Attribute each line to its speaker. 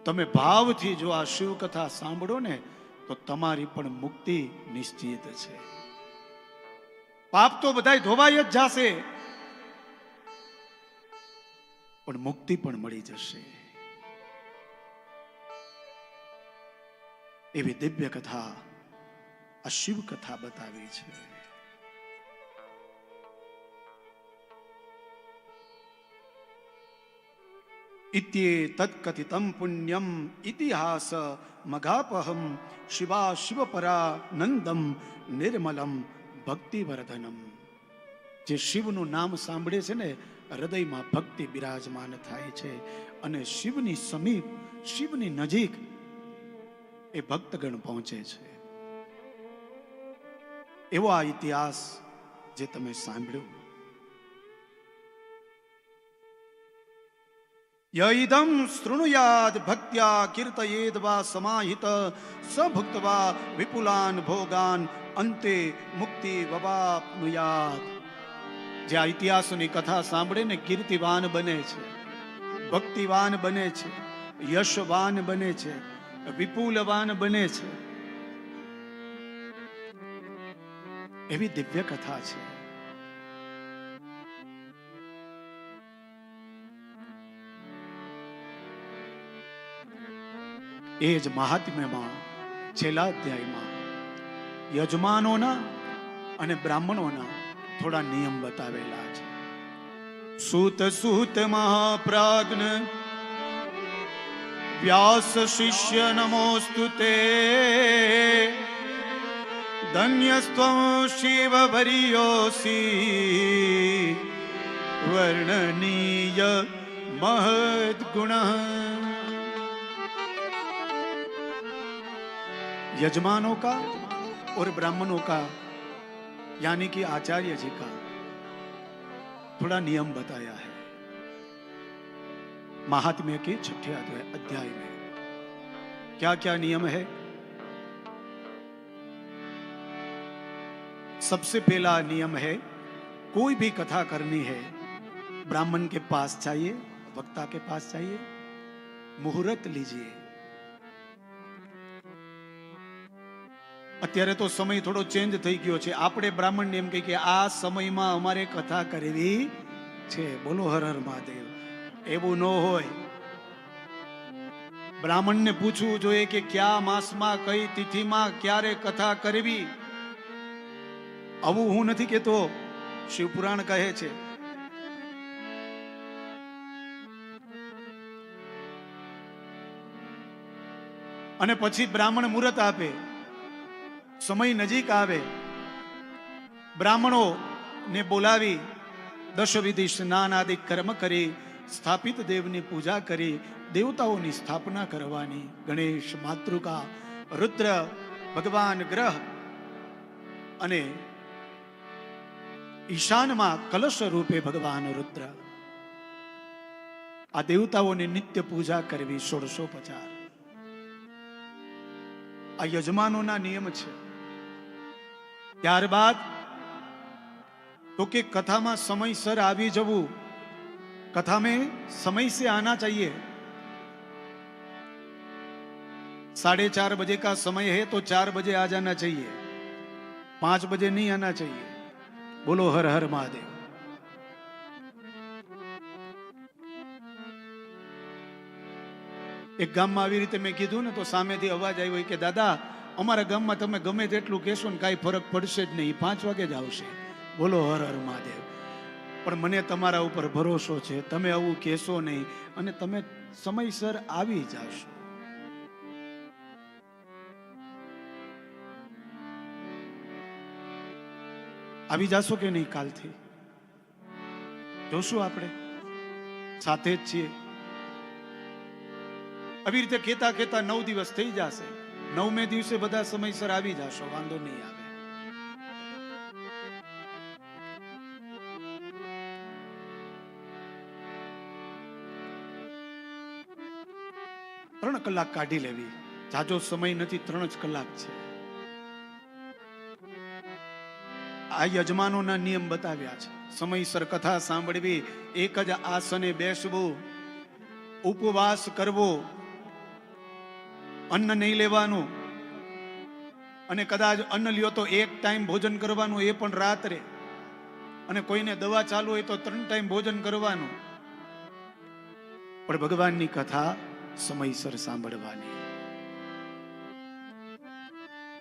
Speaker 1: તમે ભાવથી જો આ શિવ કથા સાંભળો ને તો તમારી પણ મુક્તિ નિશ્ચિત છે. પાપ તો બધાય ધોવાઈ જ જશે, પણ મુક્તિ પણ મળી જશે. એવી દિવ્ય કથા આ શિવ કથા બતાવી છે. ઇત્યે તત્કથિતમ પુણ્યમ ઇતિહાસ મગાપહમ શિવા શિવપરા નંદમ નિર્મલમ ભક્તિવર્ધનમ. જે શિવનું નામ સાંભળે છે ને, હૃદયમાં ભક્તિ બિરાજમાન થાય છે અને શિવની સમીપ, શિવની નજીક એ ભક્તગણ પહોંચે છે. એવો આ ઇતિહાસ જે તમે સાંભળ્યો. યઈદમ શૃણુયાદ ભક્ત્યા કીર્તયેદ વા સમાહિત સ ભુક્ત્વા વિપુલાન ભોગાન અંતે મુક્તિ વવાપ્નુયાત. જે આ ઇતિહાસની કથા સાંભળે ને કીર્તિવાન બને છે, ભક્તિવાન બને છે, યશવાન બને છે, વિપુલવાન બને છે. એવી દિવ્ય કથા છે. એ જ મહાત્મ્યમાં છેલ્લા અધ્યાયમાં યજમાનોના અને બ્રાહ્મણોના થોડા નિયમ બતાવેલા છે. સૂત સૂત મહાપ્રાજ્ઞ વ્યાસ શિષ્ય નમોસ્તુતે ધન્યસ્ત્વં શિવ વરિયોસી વર્ણનીય महद गुण. यजमानों का और ब्राह्मणों का यानी कि आचार्य जी का थोड़ा नियम बताया है महात्म्य के 6ठे अध्याय में. क्या क्या नियम है? सबसे पहला नियम है, कोई भी कथा करनी है ब्राह्मण के पास चाहिए, वक्ता के पास चाहिए, मुहूर्त लीजिए. અત્યારે તો સમય થોડો ચેન્જ થઈ ગયો છે. આપણે બ્રાહ્મણને એમ કહીએ કે આ સમયમાં અમારે કથા કરવી છે. બોલો હર હર મહાદેવ. એવું ન હોય. બ્રાહ્મણને પૂછવું જોઈએ કે કયા માસમાં, કઈ તિથિમાં, ક્યારે કથા કરવી. આવું હું નથી કહેતો, શિવપુરાણ કહે છે. અને પછી બ્રાહ્મણ મુહૂર્ત આપે. સમય નજીક આવે, બ્રાહ્મણો ને બોલાવી દશવિધિ સ્નાન આદિ કર્મ કરી સ્થાપિત દેવની પૂજા કરી દેવતાઓની સ્થાપના કરવાની. ગણેશ, માતૃકા, રુદ્ર, ભગવાન ગ્રહ અને ઈશાનમાં કલશ રૂપે ભગવાન રુદ્ર, આ દેવતાઓની નિત્ય પૂજા કરવી. 1650 આ યજમાનોના નિયમ છે. ત્યારબાદ તો કે कथा में समयसर आवी जवू. कथा में समय से आना चाहिए. 4:30 बजे का समय है तो 4 बजे आ जाना चाहिए, 5 बजे नहीं आना चाहिए. बोलो हर हर महादेव. एक गाम में આવી રીતે મેં કીધું ને તો સામેથી અવાજ આવ્યો કે દાદા અમારા ગામમાં તમે ગમે તેટલું કહેશો ને કાંઈ ફરક પડશે જ નહીં, 5 વાગે જ આવશે. બોલો હર હર મહાદેવ. પણ મને તમારા ઉપર ભરોસો છે, તમે આવું કહેશો નહીં અને તમે સમયસર આવી જાશો. આવી જાશો કે નહીં? કાલથી જોશું, આપણે સાથે જ છીએ. આવી રીતે કહેતા કહેતા 9 દિવસ થઈ જશે. 9મે દિવસે બધા સમયસર આવી જાશો, વાંધો નહીં આવે. ત્રણ કલાક કાઢી લેવી. જાજો સમય નથી, 3 જ કલાક છે. આ યજમાનોના નિયમ બતાવ્યા છે. સમયસર કથા સાંભળવી, એક જ આસને બેસવું, ઉપવાસ કરવો, અન્ન નહીં લેવાનું, અને કદાચ અન્ન લ્યો તો એક ટાઈમ ભોજન કરવાનું, એ પણ રાત્રે, અને કોઈને દવા ચાલુ હોય તો 3 ટાઈમ ભોજન કરવાનું. પણ ભગવાનની કથા સમયસર સાંભળવાની.